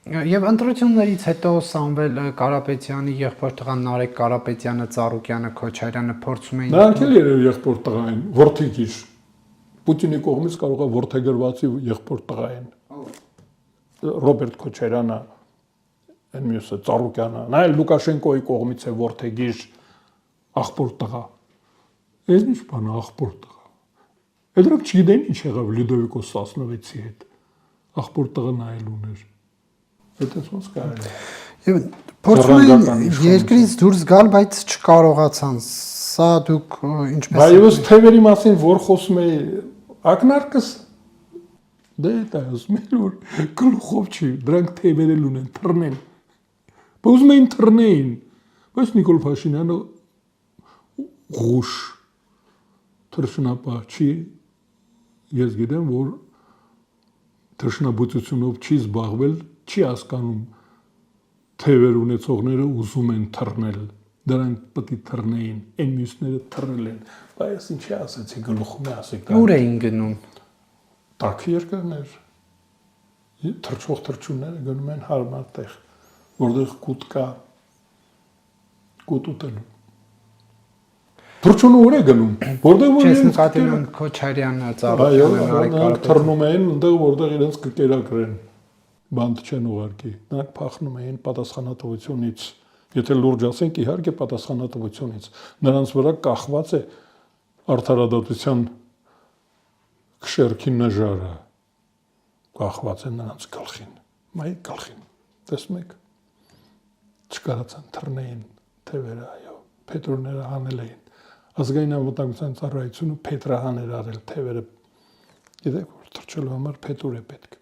Եվ ընտրություններից հետո Սամվել Կարապետյանի եղբոր տղա Նարեկ Կարապետյանը, Ծառուկյանը, Քոչարյանը փորձում էին Նրանք էլ երևի եղբոր տղա են, որդեգիր։ Պուտինի կողմից կարող է որդեգրվածի եղբոր տղա են։ Ռոբերտ Քոչարյանը, այն մյուսը Ծառուկյանը, նա էլ Լուկաշենկոյի կողմից է որդեգիր աղբոր տղա։ Այս ինչ բան է աղբոր տղա։ Դրանք չգիտեն ինչ եղավ Լյուդովիկոս 16-ի հետ։ Աղբոր տղա նայել ուներ։ Այդպես ոնց կարելի է։ Եվ փորձում էին երկրից դուրս գալ, բայց չկարողացան։ Սա դուք ինչպես Բայց թևերի մասին որ խոսում էի, ակնարկս դե դա ասում են որ գլուխով չի, դրանք թևերել ունեն, թռնեն։ Ուզում էին թռնեին, բայց Նիկոլ Փաշինյանը ղուշ թռչնապահ չի, ես գիտեմ, որ թռչնաբուծությունով չի զբաղվել, չի հասկանում թևեր ունեցողները ուզում են թռնել, դրանք պետք է թռնեին, այն մյուսները թռնել են, բայց ինչի ասեցի գլուխում է ասեք։ ուր էին գնում։ Տաք երկրներ, թռչող թռչունները գնում են հարմար տեղ, որտեղ կուտ կա, կուտ ուտելու։ Թռչունը ուր է գնում, որտեղ որ Չես նկատում Քոչարյանը, Ծառուկյանը, Նարեկ Կարապետյանը թռնում էին, այնտեղ որտեղ իրենց կկերակրեն, բանտ չեն ուղարկի, նրանք փախնում էին պատասխանատվությունից, եթե լուրջ ասենք, իհարկե պատասխանատվությունից, նրանց վրա կախված է արդարադատության քշերքի նժարը, կախված է նրանց գլխին, մայ գլխին, տեսնում եք, չկարացան թռնեին թևերը, այո, փետրոները հանել էին, ազգային անվտանգության ծառայությունը փետրահան էր արել թևերը, գիտեք որ թռչելու համար փետուր է պետք։